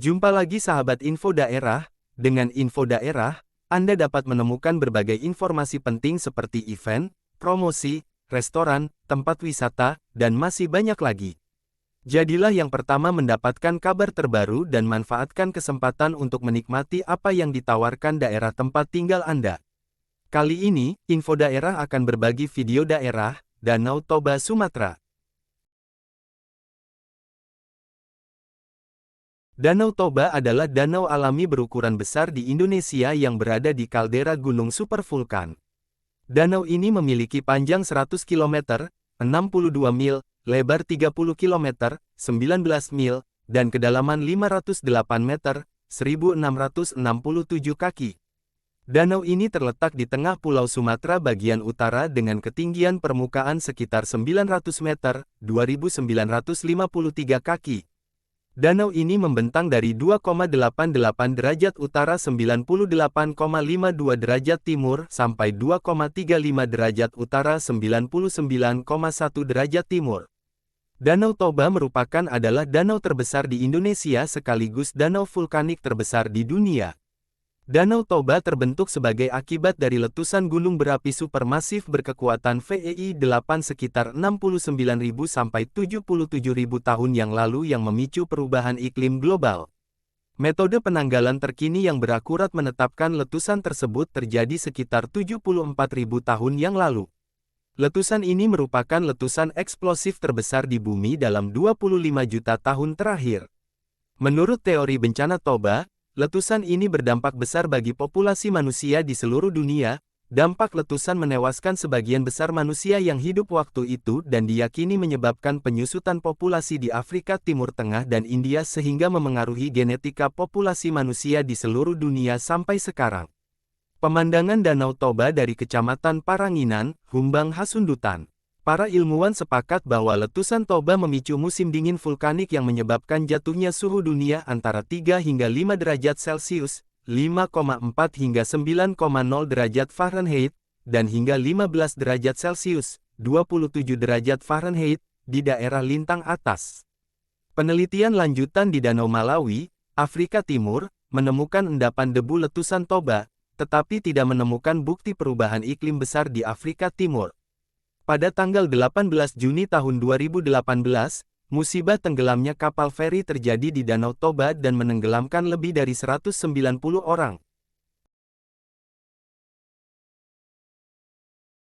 Jumpa lagi sahabat info daerah. Dengan info daerah, Anda dapat menemukan berbagai informasi penting seperti event, promosi, restoran, tempat wisata, dan masih banyak lagi. Jadilah yang pertama mendapatkan kabar terbaru dan manfaatkan kesempatan untuk menikmati apa yang ditawarkan daerah tempat tinggal Anda. Kali ini, info daerah akan berbagi video daerah, Danau Toba Sumatera. Danau Toba adalah danau alami berukuran besar di Indonesia yang berada di kaldera gunung supervulkan. Danau ini memiliki panjang 100 km, 62 mil, lebar 30 km, 19 mil, dan kedalaman 508 meter, 1667 kaki. Danau ini terletak di tengah Pulau Sumatera bagian utara dengan ketinggian permukaan sekitar 900 meter, 2953 kaki. Danau ini membentang dari 2,88 derajat utara 98,52 derajat timur sampai 2,35 derajat utara 99,1 derajat timur. Danau Toba adalah danau terbesar di Indonesia sekaligus danau vulkanik terbesar di dunia. Danau Toba terbentuk sebagai akibat dari letusan gunung berapi supermasif berkekuatan VEI 8 sekitar 69.000 sampai 77.000 tahun yang lalu yang memicu perubahan iklim global. Metode penanggalan terkini yang berakurat menetapkan letusan tersebut terjadi sekitar 74.000 tahun yang lalu. Letusan ini merupakan letusan eksplosif terbesar di bumi dalam 25 juta tahun terakhir. Menurut teori bencana Toba, letusan ini berdampak besar bagi populasi manusia di seluruh dunia. Dampak letusan menewaskan sebagian besar manusia yang hidup waktu itu dan diyakini menyebabkan penyusutan populasi di Afrika Timur Tengah dan India sehingga memengaruhi genetika populasi manusia di seluruh dunia sampai sekarang. Pemandangan Danau Toba dari Kecamatan Paranginan, Humbang Hasundutan. Para ilmuwan sepakat bahwa letusan Toba memicu musim dingin vulkanik yang menyebabkan jatuhnya suhu dunia antara 3 hingga 5 derajat Celcius, 5,4 hingga 9,0 derajat Fahrenheit, dan hingga 15 derajat Celcius, 27 derajat Fahrenheit, di daerah lintang atas. Penelitian lanjutan di Danau Malawi, Afrika Timur, menemukan endapan debu letusan Toba, tetapi tidak menemukan bukti perubahan iklim besar di Afrika Timur. Pada tanggal 18 Juni tahun 2018, musibah tenggelamnya kapal feri terjadi di Danau Toba dan menenggelamkan lebih dari 190 orang.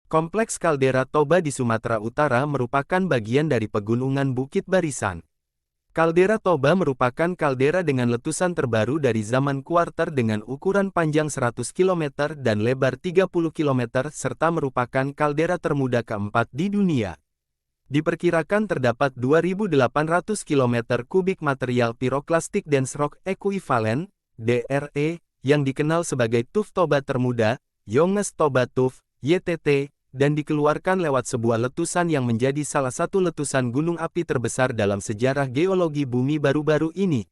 Kompleks kaldera Toba di Sumatera Utara merupakan bagian dari pegunungan Bukit Barisan. Kaldera Toba merupakan kaldera dengan letusan terbaru dari zaman kuarter dengan ukuran panjang 100 km dan lebar 30 km serta merupakan kaldera termuda keempat di dunia. Diperkirakan terdapat 2.800 km kubik material Pyroclastic Dense Rock Equivalent, DRE, yang dikenal sebagai tuf Toba termuda, Younges Toba Tuff, YTT, dan dikeluarkan lewat sebuah letusan yang menjadi salah satu letusan gunung api terbesar dalam sejarah geologi bumi baru-baru ini.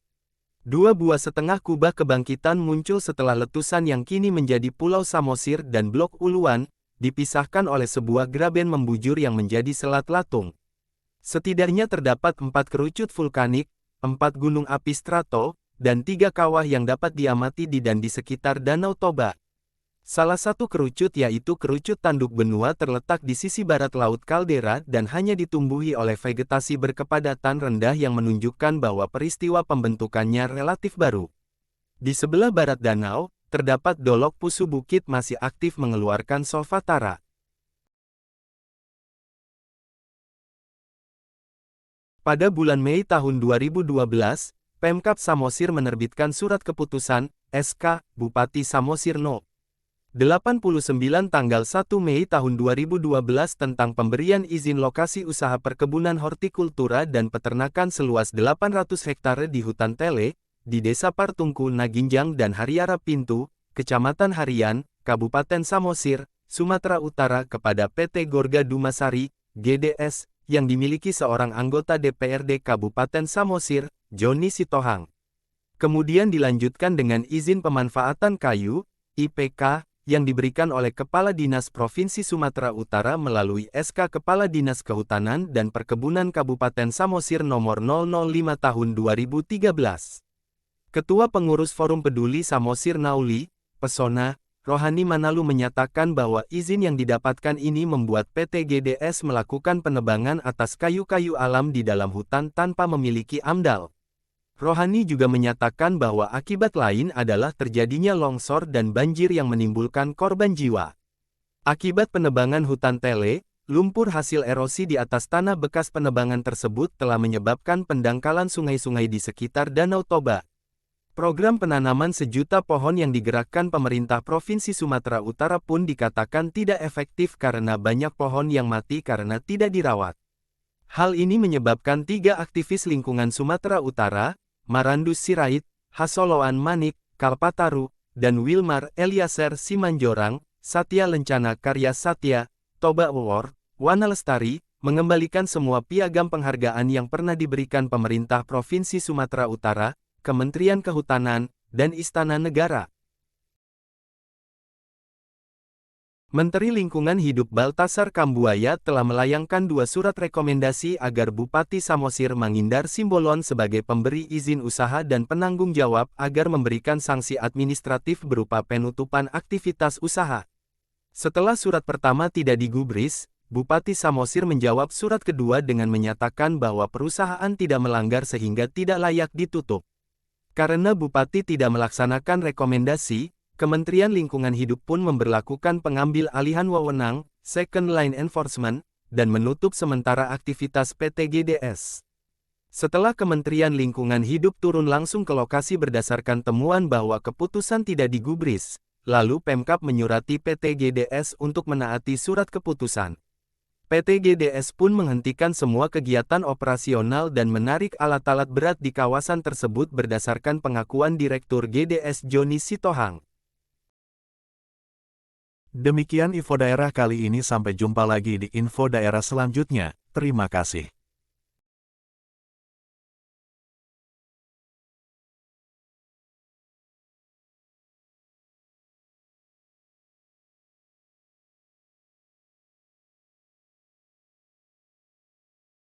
Dua buah setengah kubah kebangkitan muncul setelah letusan yang kini menjadi Pulau Samosir dan Blok Uluan, dipisahkan oleh sebuah graben membujur yang menjadi Selat Latung. Setidaknya terdapat 4 kerucut vulkanik, 4 gunung api strato, dan 3 kawah yang dapat diamati di dan di sekitar Danau Toba. Salah satu kerucut yaitu kerucut tanduk benua terletak di sisi barat laut kaldera dan hanya ditumbuhi oleh vegetasi berkepadatan rendah yang menunjukkan bahwa peristiwa pembentukannya relatif baru. Di sebelah barat danau, terdapat dolok Pusu Bukit masih aktif mengeluarkan solvatara. Pada bulan Mei tahun 2012, Pemkab Samosir menerbitkan surat keputusan, SK, Bupati Samosir No. 89 tanggal 1 Mei tahun 2012 tentang pemberian izin lokasi usaha perkebunan hortikultura dan peternakan seluas 800 hektare di hutan tele, di Desa Partungku Naginjang dan Hariara Pintu, Kecamatan Harian, Kabupaten Samosir, Sumatera Utara kepada PT Gorga Dumasari, GDS, yang dimiliki seorang anggota DPRD Kabupaten Samosir, Joni Sitohang. Kemudian dilanjutkan dengan izin pemanfaatan kayu, IPK, yang diberikan oleh Kepala Dinas Provinsi Sumatera Utara melalui SK Kepala Dinas Kehutanan dan Perkebunan Kabupaten Samosir Nomor 005 Tahun 2013. Ketua Pengurus Forum Peduli Samosir Nauli, Pesona, Rohani Manalu menyatakan bahwa izin yang didapatkan ini membuat PT GDS melakukan penebangan atas kayu-kayu alam di dalam hutan tanpa memiliki AMDAL. Rohani juga menyatakan bahwa akibat lain adalah terjadinya longsor dan banjir yang menimbulkan korban jiwa. Akibat penebangan hutan tele, lumpur hasil erosi di atas tanah bekas penebangan tersebut telah menyebabkan pendangkalan sungai-sungai di sekitar Danau Toba. Program penanaman 1 juta pohon yang digerakkan pemerintah Provinsi Sumatera Utara pun dikatakan tidak efektif karena banyak pohon yang mati karena tidak dirawat. Hal ini menyebabkan 3 aktivis lingkungan Sumatera Utara, Marandus Sirait, Hasoloan Manik, Kalpataru, dan Wilmar Eliezer Simanjorang, Satya Lencana Karya Satya, Toba Award, Wana Lestari, mengembalikan semua piagam penghargaan yang pernah diberikan pemerintah Provinsi Sumatera Utara, Kementerian Kehutanan, dan Istana Negara. Menteri Lingkungan Hidup Baltasar Kambuaya telah melayangkan 2 surat rekomendasi agar Bupati Samosir Mangindar Simbolon sebagai pemberi izin usaha dan penanggung jawab agar memberikan sanksi administratif berupa penutupan aktivitas usaha. Setelah surat pertama tidak digubris, Bupati Samosir menjawab surat kedua dengan menyatakan bahwa perusahaan tidak melanggar sehingga tidak layak ditutup. Karena Bupati tidak melaksanakan rekomendasi, Kementerian Lingkungan Hidup pun memberlakukan pengambil alihan wewenang, second line enforcement, dan menutup sementara aktivitas PT GDS. Setelah Kementerian Lingkungan Hidup turun langsung ke lokasi berdasarkan temuan bahwa keputusan tidak digubris, lalu Pemkab menyurati PT GDS untuk menaati surat keputusan. PT GDS pun menghentikan semua kegiatan operasional dan menarik alat-alat berat di kawasan tersebut berdasarkan pengakuan Direktur GDS Joni Sitohang. Demikian info daerah kali ini, sampai jumpa lagi di info daerah selanjutnya. Terima kasih.